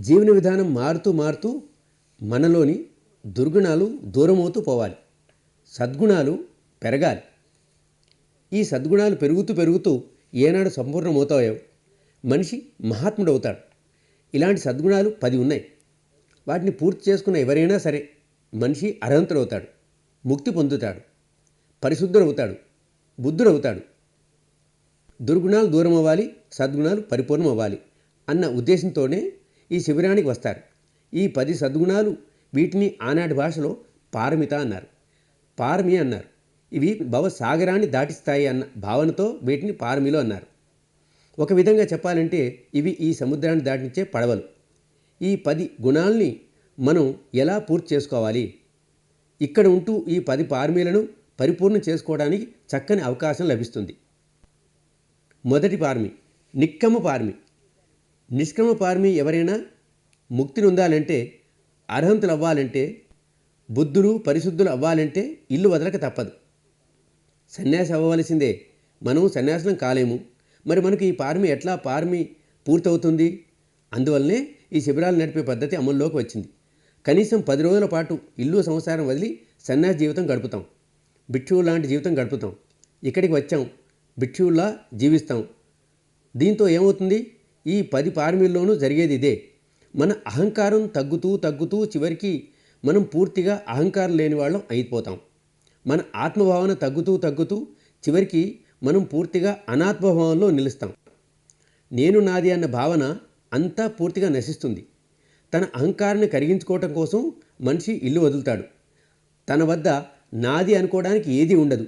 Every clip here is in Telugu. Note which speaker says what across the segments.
Speaker 1: జీవన విధానం మారుతూ మారుతూ మనలోని దుర్గుణాలు దూరమవుతూ పోవాలి. సద్గుణాలు పెరగాలి. ఈ సద్గుణాలు పెరుగుతూ పెరుగుతూ ఏనాడు సంపూర్ణమవుతాయో మనిషి మహాత్ముడవుతాడు. ఇలాంటి సద్గుణాలు 10 ఉన్నాయి. వాటిని పూర్తి చేసుకున్న ఎవరైనా సరే మనిషి అర్హంతుడవుతాడు, ముక్తి పొందుతాడు, పరిశుద్ధుడవుతాడు, బుద్ధుడవుతాడు. దుర్గుణాలు దూరం అవ్వాలి, సద్గుణాలు పరిపూర్ణం అవ్వాలి అన్న ఉద్దేశంతోనే ఈ శిబిరానికి వస్తారు. ఈ 10 సద్గుణాలు, వీటిని ఆనాటి భాషలో పారమిత అన్నారు, పారమి అన్నారు. ఇవి భవసాగరాన్ని దాటిస్తాయి అన్న భావనతో వీటిని పారమిలో అన్నారు. ఒక విధంగా చెప్పాలంటే ఇవి ఈ సముద్రాన్ని దాటించే పడవలు. ఈ 10 గుణాల్ని మనం ఎలా పూర్తి చేసుకోవాలి? ఇక్కడ ఉంటూ ఈ 10 పారమీలను పరిపూర్ణం చేసుకోవడానికి చక్కని అవకాశం లభిస్తుంది. మొదటి పారమి నిక్కమ పారమి. నిష్క్రమ పారమి ఎవరైనా ముక్తిని పొందాలంటే, అర్హంతులు అవ్వాలంటే, బుద్ధులు పరిశుద్ధులు అవ్వాలంటే ఇల్లు వదలక తప్పదు. సన్యాసి అవ్వవలసిందే. మనం సన్యాసులం కాలేము. మరి మనకు ఈ పారమి ఎట్లా పారమి పూర్తవుతుంది? అందువల్లనే ఈ శిబిరాలు నడిపే పద్ధతి అమల్లోకి వచ్చింది. కనీసం 10 రోజుల పాటు ఇల్లు సంసారం వదిలి సన్యాసి జీవితం గడుపుతాం. భిక్షువు లాంటి జీవితం గడుపుతాం. ఇక్కడికి వచ్చాం, భిక్షువులా జీవిస్తాం. దీంతో ఏమవుతుంది? ఈ 10 పారమిల్లోనూ జరిగేది ఇదే. మన అహంకారం తగ్గుతూ తగ్గుతూ చివరికి మనం పూర్తిగా అహంకారం లేని వాళ్ళం అయిపోతాం. మన ఆత్మభావన తగ్గుతూ తగ్గుతూ చివరికి మనం పూర్తిగా అనాత్మభావంలో నిలుస్తాం. నేను నాది అన్న భావన అంతా పూర్తిగా నశిస్తుంది. తన అహంకారాన్ని కరిగించుకోవటం కోసం మనిషి ఇల్లు వదులుతాడు. తన వద్ద నాది అనుకోవడానికి ఏదీ ఉండదు.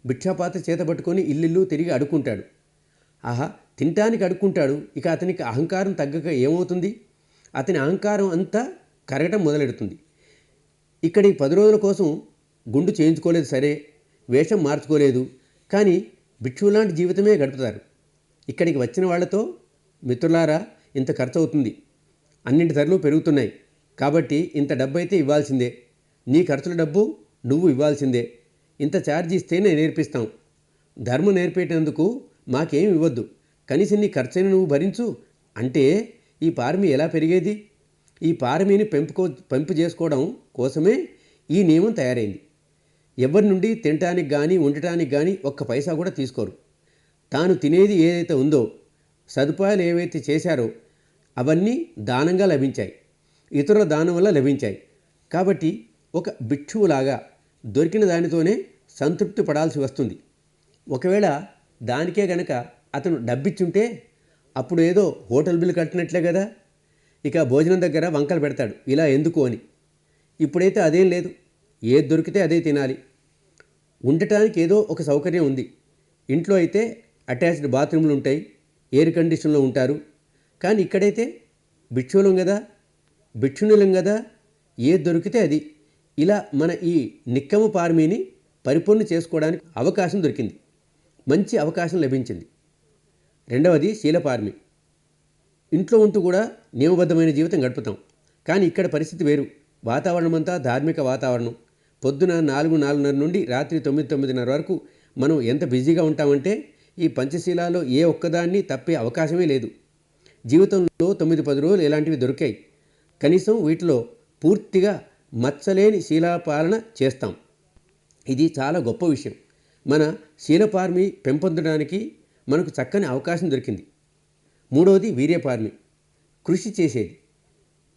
Speaker 1: భిక్షాపాత్ర చేతబట్టుకొని ఇల్లు తిరిగి అడుక్కుంటాడు. ఆహా, తినటానికి అడుక్కుంటాడు. ఇక అతనికి అహంకారం తగ్గక ఏమవుతుంది? అతని అహంకారం అంతా కరగటం మొదలెడుతుంది. ఇక్కడ ఈ 10 రోజుల కోసం గుండు చేయించుకోలేదు సరే, వేషం మార్చుకోలేదు, కానీ భిక్షువులాంటి జీవితమే గడుపుతారు. ఇక్కడికి వచ్చిన వాళ్లతో, మిత్రులారా, ఇంత ఖర్చు అవుతుంది, అన్నింటి ధరలు పెరుగుతున్నాయి, కాబట్టి ఇంత డబ్బు అయితే ఇవ్వాల్సిందే, నీ ఖర్చుల డబ్బు నువ్వు ఇవ్వాల్సిందే, ఇంత ఛార్జ్ ఇస్తేనే నేర్పిస్తాం, ధర్మం నేర్పేటందుకు మాకేం ఇవ్వద్దు, కనీసం నీ ఖర్చైనా నువ్వు భరించు అంటే ఈ పారమి ఎలా పెరిగేది? ఈ పారమిని పెంపు చేసుకోవడం కోసమే ఈ నియమం తయారైంది. ఎవరి నుండి తినటానికి కానీ ఉండటానికి కానీ ఒక్క పైసా కూడా తీసుకోరు. తాను తినేది ఏదైతే ఉందో, సదుపాయాలు ఏవైతే చేశారో అవన్నీ దానంగా లభించాయి, ఇతరుల దానం వల్ల లభించాయి. కాబట్టి ఒక భిక్షువులాగా దొరికిన దానితోనే సంతృప్తి పడాల్సి వస్తుంది. ఒకవేళ దానికే గనక అతను డబ్బిచ్చుంటే అప్పుడు ఏదో హోటల్ బిల్లు కట్టినట్లే కదా. ఇక భోజనం దగ్గర వంకలు పెడతాడు, ఇలా ఎందుకు అని. ఇప్పుడైతే అదేం లేదు, ఏది దొరికితే అదే తినాలి. ఉండటానికి ఏదో ఒక సౌకర్యం ఉంది. ఇంట్లో అయితే అటాచ్డ్ బాత్రూమ్లు ఉంటాయి, ఎయిర్ కండిషన్లో ఉంటారు. కానీ ఇక్కడైతే భిక్షువులం కదా, భిక్షునులం కదా, ఏది దొరికితే అది. ఇలా మన ఈ నిక్కమ పారమిని పరిపూర్ణ చేసుకోవడానికి అవకాశం దొరికింది, మంచి అవకాశం లభించింది. రెండవది శీలపారమి. ఇంట్లో ఉంటూ కూడా నియమబద్ధమైన జీవితం గడుపుతాం. కానీ ఇక్కడ పరిస్థితి వేరు. వాతావరణం అంతా ధార్మిక వాతావరణం. పొద్దున 4-4:30 నుండి రాత్రి 9-9:30 వరకు మనం ఎంత బిజీగా ఉంటామంటే ఈ పంచశీలాల్లో ఏ ఒక్కదాన్ని తప్పే అవకాశమే లేదు. జీవితంలో 9-10 రోజులు ఇలాంటివి దొరికాయి. కనీసం వీటిలో పూర్తిగా మచ్చలేని శీలపాలన చేస్తాం. ఇది చాలా గొప్ప విషయం. మన శీలపారమి పెంపొందడానికి మనకు చక్కని అవకాశం దొరికింది. మూడవది వీర్యపారమి. కృషి చేసేది.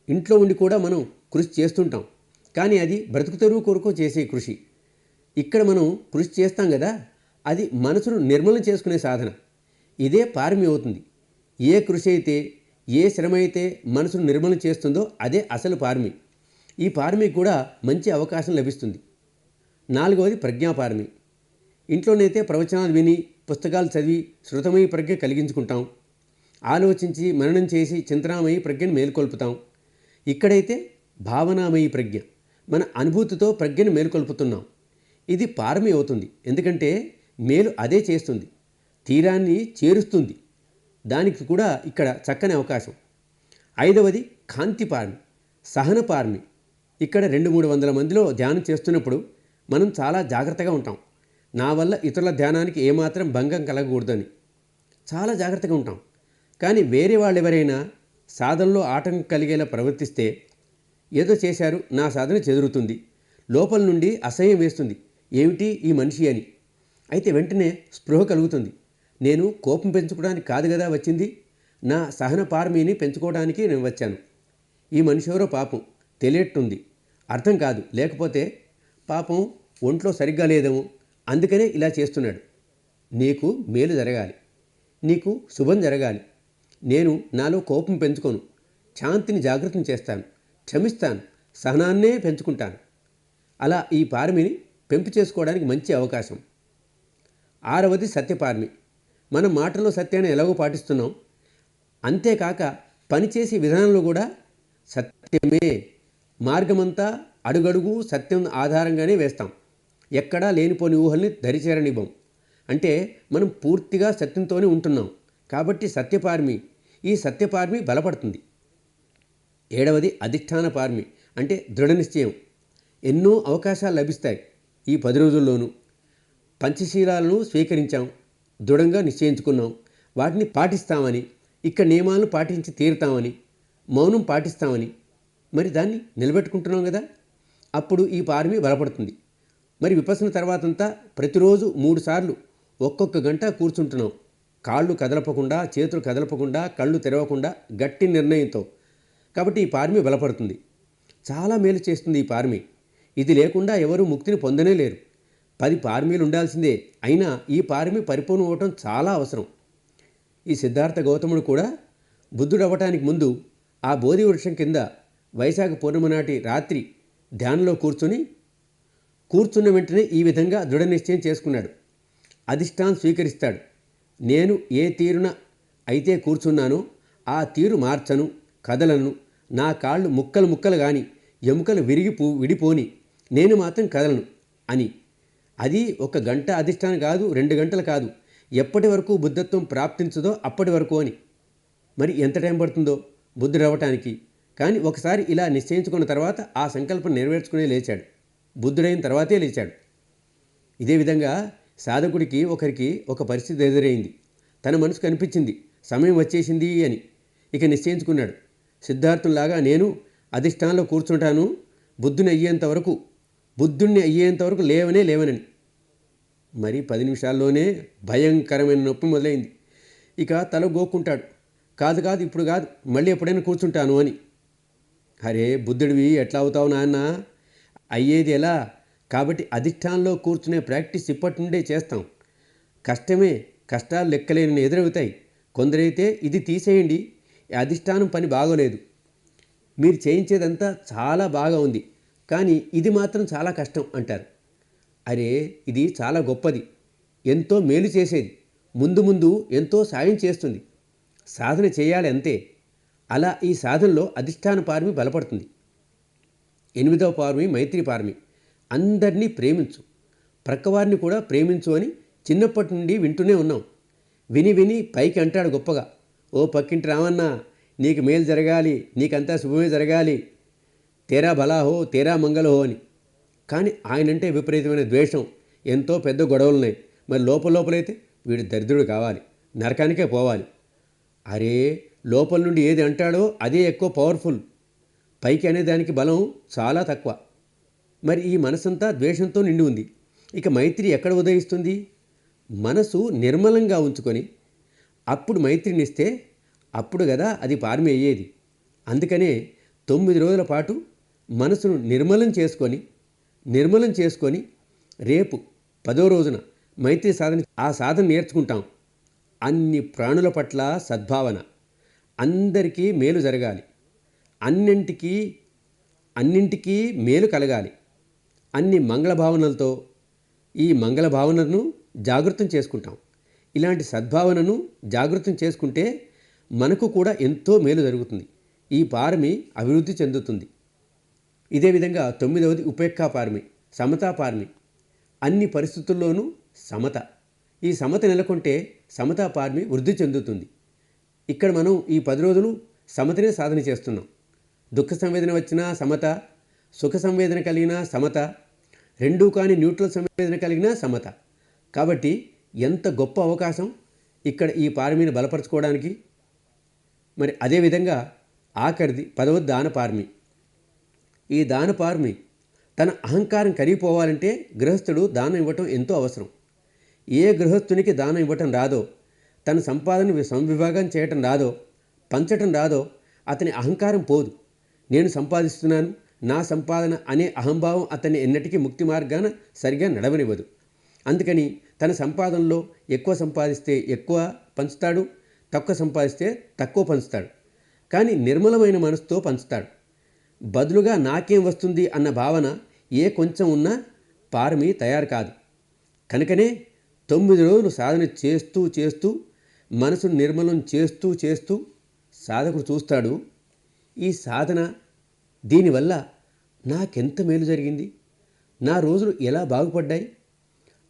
Speaker 1: ఇంట్లో ఉండి కూడా మనం కృషి చేస్తుంటాం, కానీ అది బ్రతుకు తెరువు కొరకు చేసే కృషి. ఇక్కడ మనం కృషి చేస్తాం కదా, అది మనసును నిర్మలం చేసుకునే సాధన. ఇదే పారమి అవుతుంది. ఏ కృషి అయితే, ఏ శ్రమ అయితే మనసును నిర్మలం చేస్తుందో అదే అసలు పారమి. ఈ పారమికి కూడా మంచి అవకాశం లభిస్తుంది. నాలుగవది ప్రజ్ఞాపారమి. ఇంట్లోనైతే ప్రవచనాలు విని, పుస్తకాలు చదివి శృతమయ ప్రజ్ఞ కలిగించుకుంటాం. ఆలోచించి మననం చేసి చింతనామయ ప్రజ్ఞను మేల్కొల్పుతాం. ఇక్కడైతే భావనామయ ప్రజ్ఞ, మన అనుభూతితో ప్రజ్ఞను మేల్కొల్పుతున్నాం. ఇది పారమి అవుతుంది. ఎందుకంటే మేలు అదే చేస్తుంది, తీరాన్ని చేరుస్తుంది. దానికి కూడా ఇక్కడ చక్కని అవకాశం. ఐదవది కాంతిపారమి, సహనపారమి. ఇక్కడ 200-300 మందిలో ధ్యానం చేస్తున్నప్పుడు మనం చాలా జాగ్రత్తగా ఉంటాం. నా వల్ల ఇతరుల ధ్యానానికి ఏమాత్రం భంగం కలగకూడదని చాలా జాగ్రత్తగా ఉంటాం. కానీ వేరే వాళ్ళు ఎవరైనా సాధనలో ఆటంకం కలిగేలా ప్రవర్తిస్తే ఏదో చేశారు, నా సాధన చెదురుతుంది, లోపల నుండి అసహ్యం వేస్తుంది, ఏమిటి ఈ మనిషి అని. అయితే వెంటనే స్పృహ కలుగుతుంది. నేను కోపం పెంచుకోవడానికి కాదు కదా వచ్చింది, నా సహన పారమిని పెంచుకోవడానికి నేను వచ్చాను. ఈ మనిషి ఎవరో పాపం తెలియట్టుంది, అర్థం కాదు, లేకపోతే పాపం ఒంట్లో సరిగ్గా లేదేమో, అందుకనే ఇలా చేస్తున్నాడు. నీకు మేలు జరగాలి, నీకు శుభం జరగాలి. నేను నాలో కోపం పెంచుకోను, శాంతిని జాగృతం చేస్తాను, క్షమిస్తాను, సహనాన్నే పెంచుకుంటాను. అలా ఈ పారమిని పెంపు చేసుకోవడానికి మంచి అవకాశం. 6వది సత్యపారమి. మనం మాటల్లో సత్యాన్ని ఎలాగో పాటిస్తున్నాం, అంతేకాక పనిచేసే విధానంలో కూడా సత్యమే. మార్గమంతా అడుగడుగు సత్యం ఆధారంగానే వేస్తాం. ఎక్కడా లేనిపోని ఊహల్ని దరిచేరనివ్వం. అంటే మనం పూర్తిగా సత్యంతోనే ఉంటున్నాం కాబట్టి సత్యపారమి. ఈ సత్యపారమి బలపడుతుంది. 7వది అధిష్టాన పారమి, అంటే దృఢ నిశ్చయం. ఎన్నో అవకాశాలు లభిస్తాయి ఈ 10 రోజుల్లోనూ. పంచశీలాలను స్వీకరించాం, దృఢంగా నిశ్చయించుకున్నాం, వాటిని పాటిస్తామని, ఇక్కడ నియమాలను పాటించి తీరుతామని, మౌనం పాటిస్తామని, మరి దాన్ని నిలబెట్టుకుంటున్నాం కదా, అప్పుడు ఈ పారమి బలపడుతుంది. మరి విపස්සన తర్వాతంతా ప్రతిరోజు 3 సార్లు ఒక్కొక్క గంట కూర్చుంటున్నాం. కాళ్ళు కదలపకుండా, చేతులు కదలపకుండా, కళ్ళు తెరవకుండా, గట్టి నిర్ణయంతో. కాబట్టి ఈ పారమి బలపడుతుంది. చాలా మేలు చేస్తుంది ఈ పారమి. ఇది లేకుండా ఎవరు ముక్తిని పొందనే లేరు. 10 పారమీలు ఉండాల్సిందే, అయినా ఈ పారమి పరిపూర్ణం అవ్వటం చాలా అవసరం. ఈ సిద్ధార్థ గౌతముడు కూడా బుద్ధుడు అవ్వటానికి ముందు ఆ బోధి వృక్షం కింద వైశాఖ పూర్ణిమ నాటి రాత్రి ధ్యానంలో కూర్చున్న వెంటనే ఈ విధంగా దృఢ నిశ్చయం చేసుకున్నాడు. అధిష్టానం స్వీకరిస్తాడు. నేను ఏ తీరున అయితే కూర్చున్నానో ఆ తీరు మార్చను, కదలను. నా కాళ్ళు ముక్కలు ముక్కలు కానీ ఎముకలు విడిపోని, నేను మాత్రం కదలను అని. అది 1 గంట అధిష్టానం కాదు, 2 గంటలు కాదు, ఎప్పటి వరకు బుద్ధత్వం ప్రాప్తించదో అప్పటి వరకు అని. మరి ఎంత టైం పడుతుందో బుద్ధుడు అవ్వటానికి. కానీ ఒకసారి ఇలా నిశ్చయించుకున్న తర్వాత ఆ సంకల్పం నెరవేర్చుకునే లేచాడు. బుద్ధుడైన తర్వాతే లేచాడు. ఇదే విధంగా సాధకుడికి ఒకరికి ఒక పరిస్థితి ఎదురైంది. తన మనసుకు అనిపించింది సమయం వచ్చేసింది అని. ఇక నిశ్చయించుకున్నాడు. సిద్ధార్థుల్లాగా నేను అధిష్టానంలో కూర్చుంటాను, బుద్ధుని అయ్యేంతవరకు లేవనని. మరి 10 నిమిషాల్లోనే భయంకరమైన నొప్పి మొదలైంది. ఇక తల గోక్కుంటాడు. కాదు ఇప్పుడు కాదు, మళ్ళీ ఎప్పుడైనా కూర్చుంటాను అని. అరే బుద్ధుడివి ఎట్లా అవుతావు నాన్న, అయ్యేది ఎలా? కాబట్టి అధిష్టానంలో కూర్చునే ప్రాక్టీస్ ఇప్పటి నుండే చేస్తాం. కష్టమే, కష్టాలు లెక్కలేని ఎదురవుతాయి. కొందరైతే ఇది తీసేయండి, అధిష్టానం పని బాగోలేదు, మీరు చేయించేదంతా చాలా బాగా ఉంది, కానీ ఇది మాత్రం చాలా కష్టం అంటారు. అరే ఇది చాలా గొప్పది, ఎంతో మేలు చేసేది, ముందు ఎంతో సాయం చేస్తుంది. సాధన చేయాలి అంతే. అలా ఈ సాధనలో అధిష్టాన పారమి బలపడుతుంది. 8వ పారమి మైత్రి పారమి. అందరినీ ప్రేమించు, ప్రక్కవారిని కూడా ప్రేమించు అని చిన్నప్పటి నుండి వింటూనే ఉన్నాం. విని పైకి అంటాడు గొప్పగా, ఓ పక్కింటి రామన్నా, నీకు మేలు జరగాలి, నీకంతా శుభమే జరగాలి, తేరా భలాహో తేరా మంగళహో అని. కానీ ఆయనంటే విపరీతమైన ద్వేషం, ఎంతో పెద్ద గొడవలున్నాయి. మరి లోపలైతే వీడు దరిద్రుడు కావాలి, నరకానికే పోవాలి. అరే లోపల నుండి ఏది అంటాడో అదే ఎక్కువ పవర్ఫుల్, పైకి అనేదానికి బలం చాలా తక్కువ. మరి ఈ మనసంతా ద్వేషంతో నిండి ఉంది. ఇక మైత్రి ఎక్కడ ఉదయిస్తుంది? మనసు నిర్మలంగా ఉంచుకొని అప్పుడు మైత్రినిస్తే అప్పుడు కదా అది పారమి అయ్యేది. అందుకనే 9 రోజుల పాటు మనసును నిర్మలం చేసుకొని రేపు 10వ రోజున మైత్రి సాధన నేర్చుకుంటాం. అన్ని ప్రాణుల పట్ల సద్భావన, అందరికీ మేలు జరగాలి, అన్నింటికీ మేలు కలగాలి, అన్ని మంగళ భావనలతో ఈ మంగళ భావనను జాగృతం చేసుకుంటాం. ఇలాంటి సద్భావనను జాగృతం చేసుకుంటే మనకు కూడా ఎంతో మేలు జరుగుతుంది. ఈ పారమి అభివృద్ధి చెందుతుంది. ఇదే విధంగా 9వది ఉపేక్షా పారమి, సమతా పారమి. అన్ని పరిస్థితుల్లోనూ సమత. ఈ సమత నెలకొంటే సమతా పారమి వృద్ధి చెందుతుంది. ఇక్కడ మనం ఈ 10 రోజులు సమతనే సాధన చేస్తున్నాం. దుఃఖ సంవేదన వచ్చినా సమత, సుఖ సంవేదన కలిగిన సమత, రెండూ కాని న్యూట్రల్ సంవేదన కలిగిన సమత. కాబట్టి ఎంత గొప్ప అవకాశం ఇక్కడ ఈ పారమిని బలపరచుకోవడానికి. మరి అదేవిధంగా ఆఖరిది 10వది దానపార్మి. ఈ దానపార్మి తన అహంకారం కరిగిపోవాలంటే గృహస్థుడు దానం ఇవ్వటం ఎంతో అవసరం. ఏ గృహస్థునికి దానం ఇవ్వటం రాదో, తన సంపాదన సంవిభాగం చేయటం రాదో, పంచటం రాదో అతని అహంకారం పోదు. నేను సంపాదిస్తున్నాను, నా సంపాదన అనే అహంభావం అతన్ని ఎన్నటికీ ముక్తి మార్గాన సరిగా నడవనివ్వదు. అందుకని తన సంపాదనలో ఎక్కువ సంపాదిస్తే ఎక్కువ పంచుతాడు, తక్కువ సంపాదిస్తే తక్కువ పంచుతాడు. కానీ నిర్మలమైన మనసుతో పంచుతాడు. బదులుగా నాకేం వస్తుంది అన్న భావన ఏ కొంచెం ఉన్నా పారమి తయారు కాదు. కనుకనే 9 రోజులు సాధన చేస్తూ చేస్తూ మనసును నిర్మలం చేస్తూ చేస్తూ సాధకుడు చూస్తాడు, ఈ సాధన దీనివల్ల నాకెంత మేలు జరిగింది, నా రోజులు ఎలా బాగుపడ్డాయి.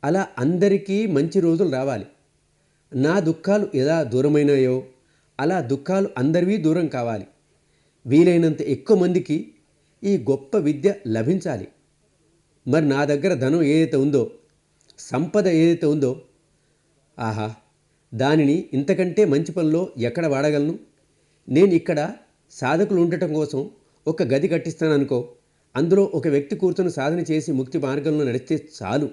Speaker 1: అలా అందరికీ మంచి రోజులు రావాలి. నా దుఃఖాలు ఎలా దూరమైనాయో అలా దుఃఖాలు అందరివి దూరం కావాలి. వీలైనంత ఎక్కువ మందికి ఈ గొప్ప విద్య లభించాలి. మరి నా దగ్గర ధనం ఏదైతే ఉందో, సంపద ఏదైతే ఉందో, ఆహా, దానిని ఇంతకంటే మంచి పనిలో ఎక్కడ వాడగలను. నేను ఇక్కడ సాధకులు ఉండటం కోసం ఒక గది కట్టిస్తాననుకో, అందులో ఒక వ్యక్తి కూర్చొని సాధన చేసి ముక్తి మార్గంలో నడిస్తే చాలు.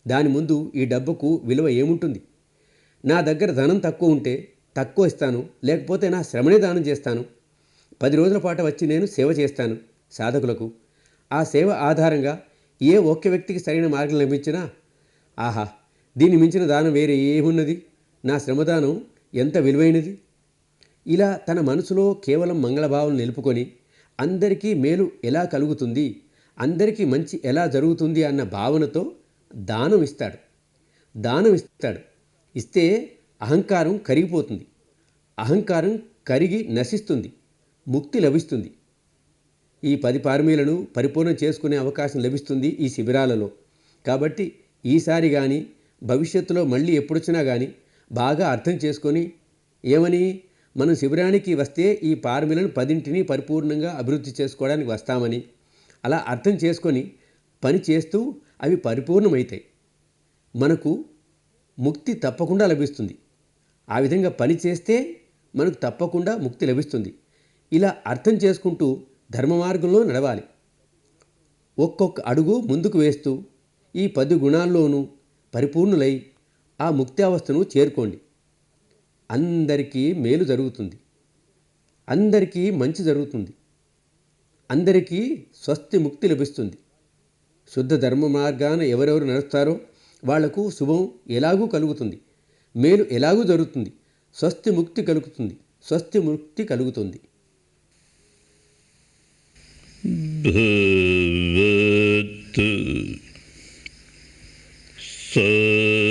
Speaker 1: దాని ముందు ఈ డబ్బుకు విలువ ఏముంటుంది. నా దగ్గర ధనం తక్కువ ఉంటే తక్కువ ఇస్తాను, లేకపోతే నా శ్రమనే దానం చేస్తాను. 10 రోజుల పాటు వచ్చి నేను సేవ చేస్తాను సాధకులకు. ఆ సేవ ఆధారంగా ఏ ఒక్క వ్యక్తికి సరైన మార్గం లభించినా, ఆహా, దీన్ని మించిన దానం వేరే ఏమున్నది, నా శ్రమదానం ఎంత విలువైనది. ఇలా తన మనసులో కేవలం మంగళభావం నిలుపుకొని అందరికీ మేలు ఎలా కలుగుతుంది, అందరికీ మంచి ఎలా జరుగుతుంది అన్న భావనతో దానం ఇస్తాడు. ఇస్తే అహంకారం కరిగిపోతుంది. అహంకారం కరిగి నశిస్తుంది, ముక్తి లభిస్తుంది. ఈ 10 పారమీలను పరిపూర్ణం చేసుకునే అవకాశం లభిస్తుంది ఈ శిబిరాలలో. కాబట్టి ఈసారి కానీ భవిష్యత్తులో మళ్ళీ ఎప్పుడొచ్చినా కానీ బాగా అర్థం చేసుకొని, ఏమని, మనం శిబిరానికి వస్తే ఈ పారమీలను 10ంటిని పరిపూర్ణంగా అభివృద్ధి చేసుకోవడానికి వస్తామని అలా అర్థం చేసుకొని పని చేస్తూ అవి పరిపూర్ణమవుతాయి. మనకు ముక్తి తప్పకుండా లభిస్తుంది. ఆ విధంగా పని చేస్తే మనకు తప్పకుండా ముక్తి లభిస్తుంది. ఇలా అర్థం చేసుకుంటూ ధర్మ మార్గంలో నడవాలి. ఒక్కొక్క అడుగు ముందుకు వేస్తూ ఈ 10 గుణాల్లోనూ పరిపూర్ణులై ఆ ముక్తి అవస్థను చేరుకోండి. అందరికీ మేలు జరుగుతుంది, అందరికీ మంచి జరుగుతుంది, అందరికీ స్వస్తి ముక్తి లభిస్తుంది. శుద్ధ ధర్మ మార్గాన ఎవరెవరు నడుస్తారో వాళ్లకు శుభం ఎలాగూ కలుగుతుంది, మేలు ఎలాగూ జరుగుతుంది, స్వస్తి ముక్తి కలుగుతుంది, స్వస్తి ముక్తి కలుగుతుంది.
Speaker 2: భవతు సర్వమంగళం.